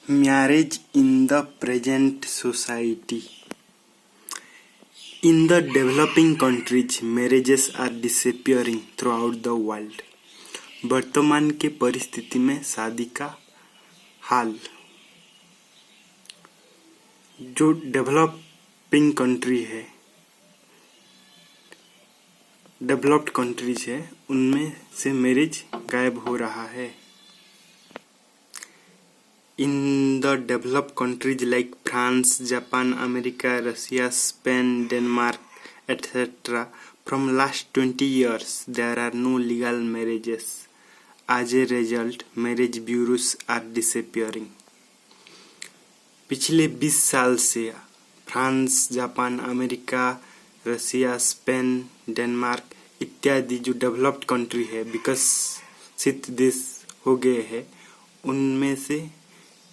Marriage in the present society. In the developing countries, marriages are disappearing throughout the world. वर्तमान के परिस्थिति में शादी का हाल जो डेवलपिंग कंट्री है, डेवलप्ड कंट्रीज है, उनमें से मैरिज गायब हो रहा है. In the developed countries like France, Japan, America, Russia, Spain, Denmark, etc., from last 20 years, there are no legal marriages. As a result, marriage bureaus are disappearing. पिछले 20 साल से फ्रांस, जापान, अमेरिका, रसिया, Spain, Denmark इत्यादि जो developed country है, विकसित देश हो गए हैं, उनमें से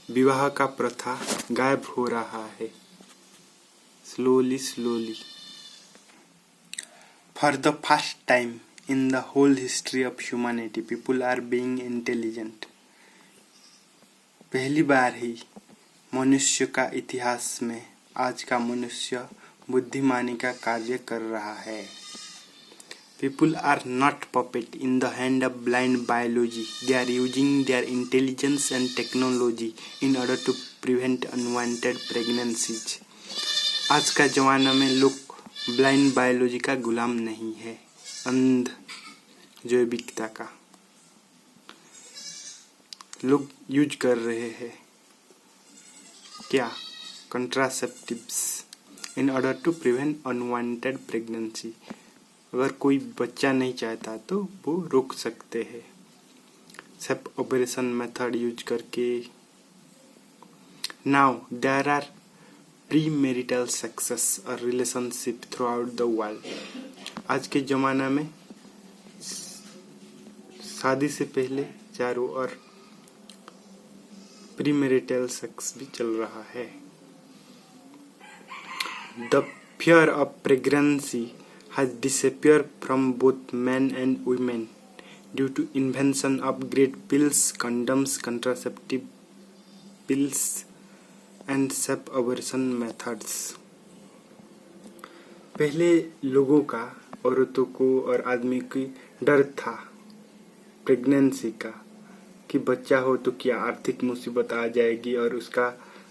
विवाह का प्रथा गायब हो रहा है. Slowly for the first time in the whole history of humanity people are being intelligent. पहली बार ही मनुष्य का इतिहास में आज का मनुष्य बुद्धिमानी का कार्य कर रहा है. People are not puppet in the hand of blind biology. They are using their intelligence and technology in order to prevent unwanted pregnancies. आज का जमाना में लोग ब्लाइंड बायोलॉजी का गुलाम नहीं है, अंध जैविकता का लोग यूज कर रहे हैं. क्या? Contraceptives in order to prevent unwanted pregnancy. अगर कोई बच्चा नहीं चाहता तो वो रोक सकते हैं सेप ऑपरेशन मेथड यूज करके. Now there are premarital success और relationship throughout the world. आज के ज़माना में शादी से पहले चारों ओर प्री मैरिटल सेक्स भी चल रहा है. The fear of pregnancy has disappeared from both men and women due to invention of great pills, condoms, contraceptive pills and safe abortion methods. पहले लोगों का, औरतों को और आदमी की डर था प्रेगनेंसी का कि बच्चा हो तो क्या आर्थिक मुसीबत आ जाएगी और उसका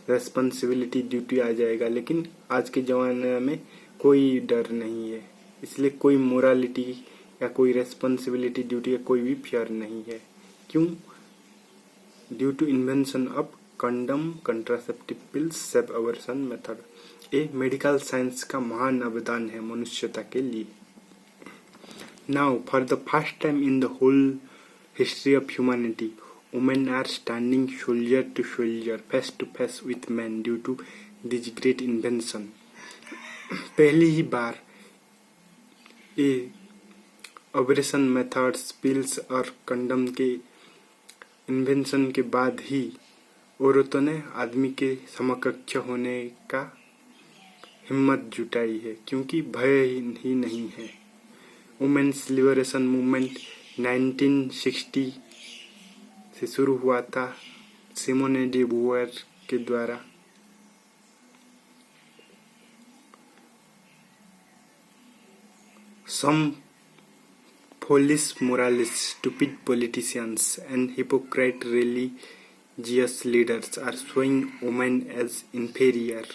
रेस्पॉन्सिबिलिटी ड्यूटी आ जाएगा. लेकिन आज के ज़माने में कोई डर नहीं है, इसलिए कोई मोरालिटी या कोई रेस्पॉन्सिबिलिटी ड्यूटी या कोई भी फियर नहीं है. क्यों? Due to invention of condom, contraceptive pills, safe abortion method. ये मेडिकल साइंस का महान अवदान है मनुष्यता के लिए. Now for the first time in the whole history of humanity women are standing shoulder to shoulder, face to face with man due to this great invention. पहली ही बार ये ऑपरेशन मेथड्स, पिल्स और कंडम के इन्वेंशन के बाद ही औरतों ने आदमी के समकक्ष होने का हिम्मत जुटाई है, क्योंकि भय ही नहीं है. वुमेन्स लिबरेशन मूवमेंट 1960 से शुरू हुआ था सिमोने डे बुवर के द्वारा. Some foolish moralists, stupid politicians, and hypocrite religious leaders are showing women as inferior.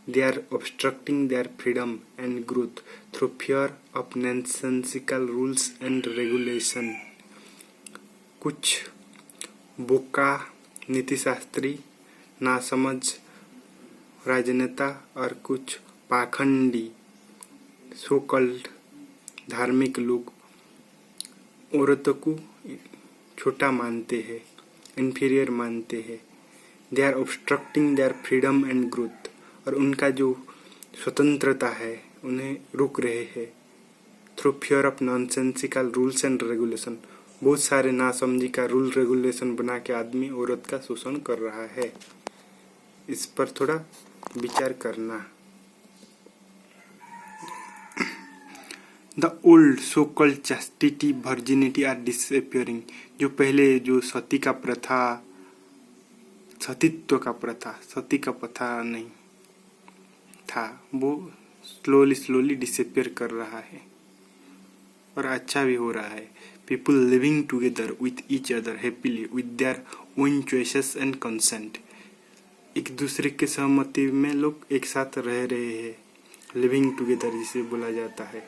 They are obstructing their freedom and growth through fear of nonsensical rules and regulation. कुछ बोका नीतिशास्त्री, नासमझ राजनेता और कुछ पाखंडी सो कॉल्ड धार्मिक लोग औरतों को छोटा मानते हैं, इन्फीरियर मानते हैं. They are obstructing their freedom and growth. और उनका जो स्वतंत्रता है उन्हें रोक रहे हैं through fear of nonsensical rules and regulation. बहुत सारे नासमझी का रूल रेगुलेशन बना के आदमी औरत का शोषण कर रहा है. इस पर थोड़ा विचार करना. The old so-called chastity, virginity are disappearing. जो पहले जो सती का प्रथा सतीत्व का प्रथा, सती का प्रथा नहीं था, वो स्लोली डिसअपियर कर रहा है और अच्छा भी हो रहा है। People living together with each other happily with their own choices and consent. एक दूसरे के सहमति में लोग एक साथ रह रहे हैं, लिविंग टुगेदर जिसे बोला जाता है।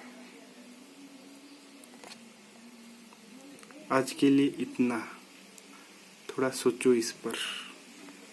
आज के लिए इतना, थोड़ा सोचो इस पर।